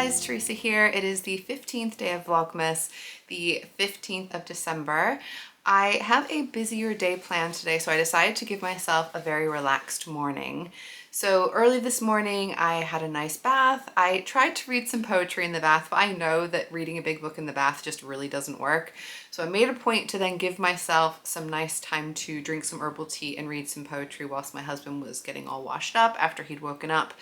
guys, Teresa here. It is the 15th day of Vlogmas, the 15th of December. I have a busier day planned today, so I decided to give myself a very relaxed morning. So early this morning, I had a nice bath. I tried to read some poetry in the bath, but I know that reading a big book in the bath just really doesn't work. So I made a point to then give myself some nice time to drink some herbal tea and read some poetry whilst my husband was getting all washed up after he'd woken up.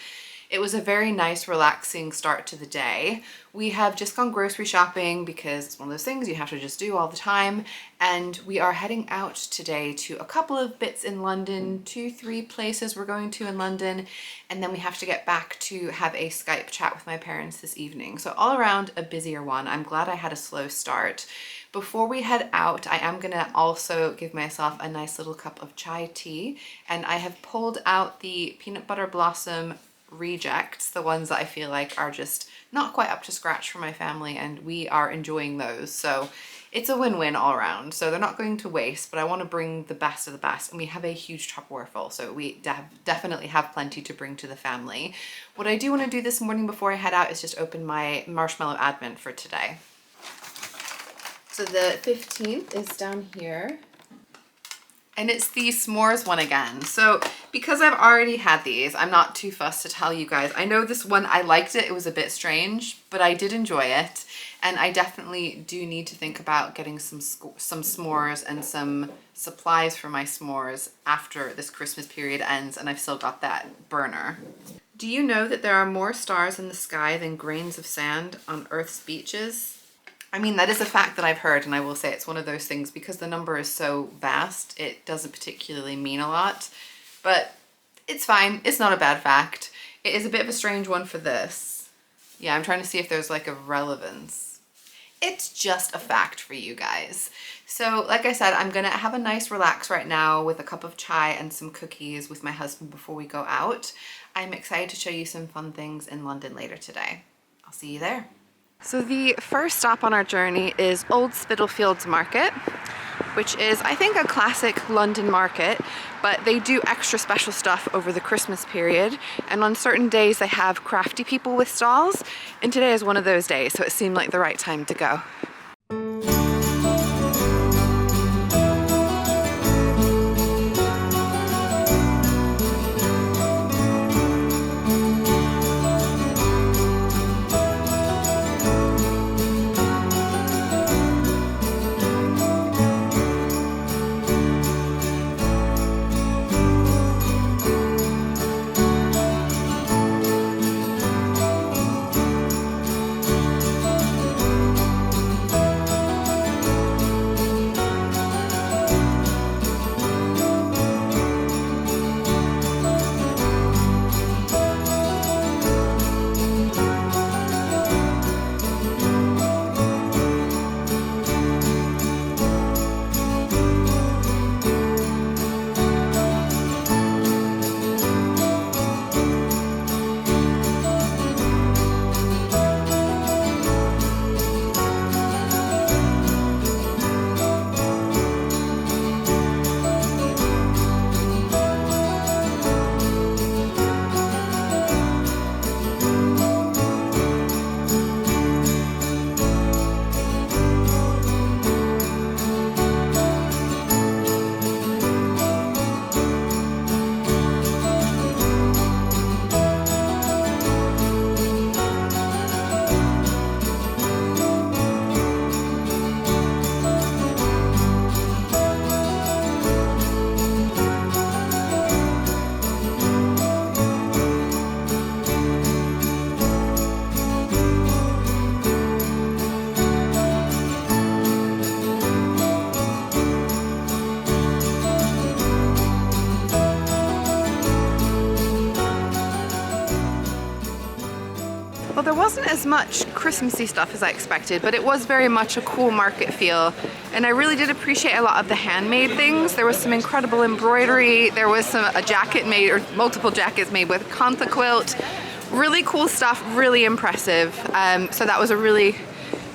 It was a very nice, relaxing start to the day. We have just gone grocery shopping because it's one of those things you have to just do all the time. And we are heading out today to a couple of bits in London, 2-3 places we're going to in London. And then we have to get back to have a Skype chat with my parents this evening. So all around a busier one. I'm glad I had a slow start. Before we head out, I am gonna also give myself a nice little cup of chai tea. And I have pulled out the peanut butter blossom rejects, the ones that I feel like are just not quite up to scratch for my family, and we are enjoying those. So it's a win-win all around. So they're not going to waste, but I want to bring the best of the best, and we have a huge Tupperware full, so we definitely have plenty to bring to the family. What I do want to do this morning before I head out is just open my marshmallow advent for today. So the 15th is down here. And it's the s'mores one again. So because I've already had these, I'm not too fussed to tell you guys. I know this one, I liked it. It was a bit strange, but I did enjoy it. And I definitely do need to think about getting some s'mores and some supplies for my s'mores after this Christmas period ends and I've still got that burner. Do you know that there are more stars in the sky than grains of sand on Earth's beaches? I mean, that is a fact that I've heard, and I will say it's one of those things because the number is so vast, it doesn't particularly mean a lot, but it's fine. It's not a bad fact. It is a bit of a strange one for this. Yeah, I'm trying to see if there's like a relevance. It's just a fact for you guys. So like I said, I'm gonna have a nice relax right now with a cup of chai and some cookies with my husband before we go out. I'm excited to show you some fun things in London later today. I'll see you there. So the first stop on our journey is Old Spitalfields Market, which is, I think, a classic London market, but they do extra special stuff over the Christmas period. And on certain days they have crafty people with stalls, and today is one of those days, so it seemed like the right time to go. Well, there wasn't as much Christmassy stuff as I expected, but it was very much a cool market feel. And I really did appreciate a lot of the handmade things. There was some incredible embroidery. There was a jacket made, or multiple jackets made with Kantha quilt. Really cool stuff, really impressive. So that was a really,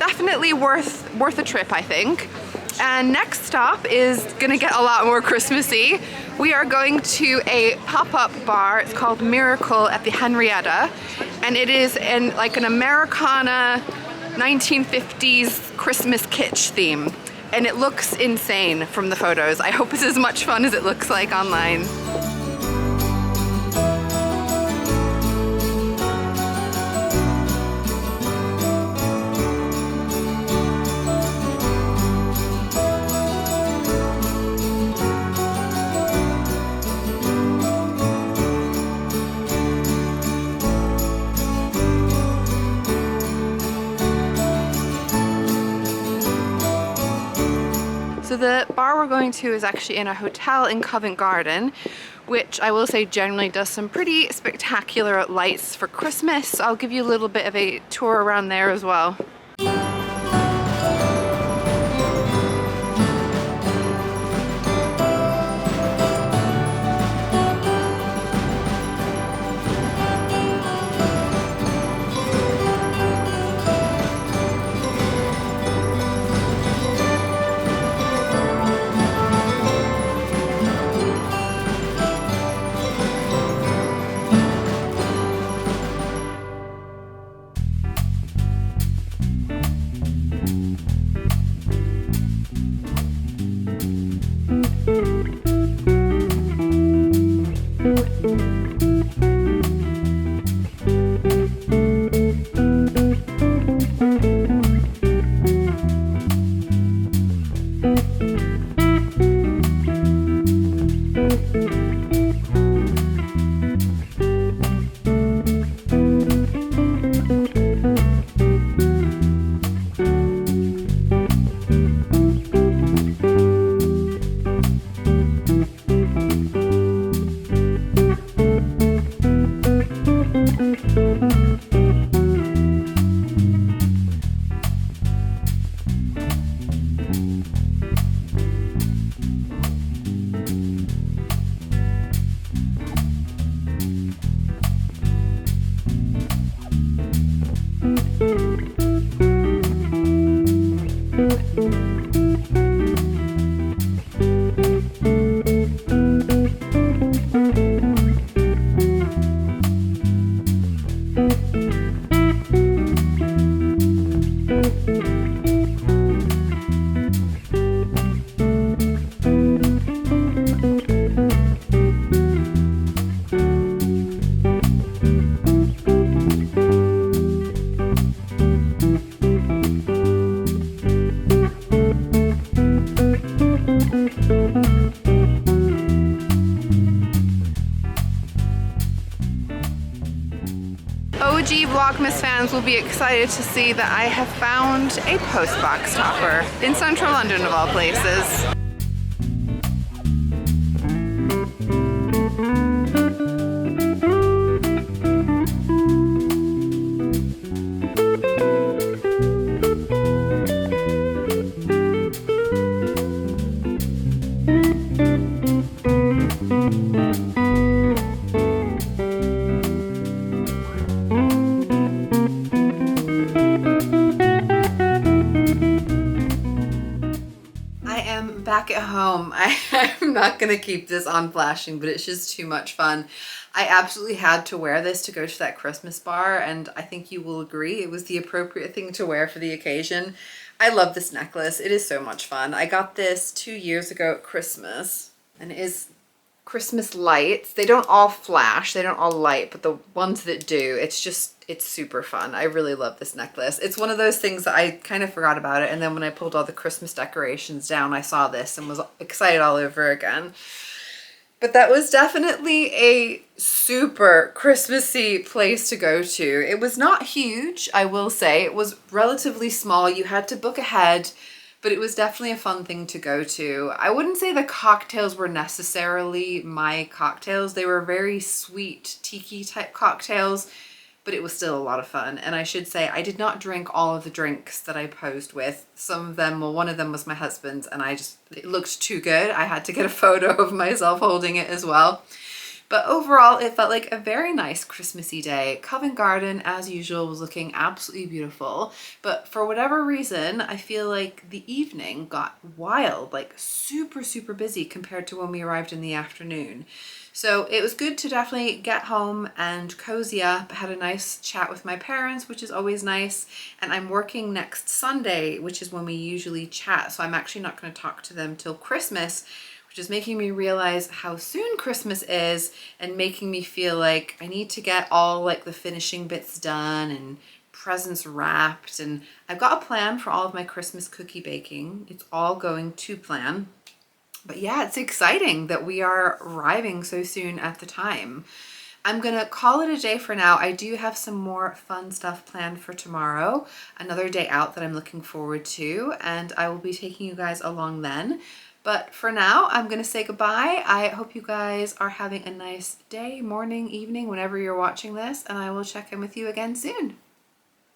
definitely worth a trip, I think. And next stop is gonna get a lot more Christmassy. We are going to a pop-up bar. It's called Miracle at the Henrietta, and it is like an Americana 1950s Christmas kitsch theme, and it looks insane from the photos. I hope it's as much fun as it looks like online. So the bar we're going to is actually in a hotel in Covent Garden, which I will say generally does some pretty spectacular lights for Christmas. So I'll give you a little bit of a tour around there as well. OG Vlogmas fans will be excited to see that I have found a post box topper in central London of all places. Back at home. I'm not gonna keep this on flashing, but it's just too much fun. I absolutely had to wear this to go to that Christmas bar, and I think you will agree it was the appropriate thing to wear for the occasion. I love this necklace. It is so much fun. I got this 2 years ago at Christmas, and it is Christmas lights. They don't all flash, they don't all light, but the ones that do, it's super fun. I really love this necklace. It's one of those things that I kind of forgot about it, and then when I pulled all the Christmas decorations down, I saw this and was excited all over again. But that was definitely a super Christmassy place to go to. It was not huge, I will say. It was relatively small. You had to book ahead, but it was definitely a fun thing to go to. I wouldn't say the cocktails were necessarily my cocktails. They were very sweet, tiki type cocktails, but it was still a lot of fun. And I should say, I did not drink all of the drinks that I posed with. Some of them, well, one of them was my husband's, and it looked too good. I had to get a photo of myself holding it as well. But overall, it felt like a very nice Christmassy day. Covent Garden, as usual, was looking absolutely beautiful. But for whatever reason, I feel like the evening got wild, like super, super busy compared to when we arrived in the afternoon. So it was good to definitely get home and cozy up. I had a nice chat with my parents, which is always nice. And I'm working next Sunday, which is when we usually chat. So I'm actually not going to talk to them till Christmas, which is making me realize how soon Christmas is and making me feel like I need to get all like the finishing bits done and presents wrapped. And I've got a plan for all of my Christmas cookie baking. It's all going to plan. But yeah, it's exciting that we are arriving so soon at the time. I'm gonna call it a day for now. I do have some more fun stuff planned for tomorrow, another day out that I'm looking forward to, and I will be taking you guys along then. But for now, I'm gonna say goodbye. I hope you guys are having a nice day, morning, evening, whenever you're watching this, and I will check in with you again soon.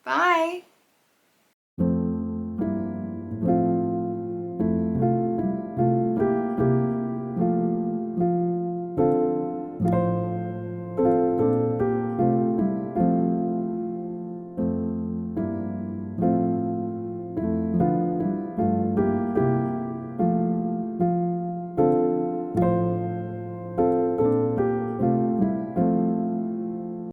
Bye.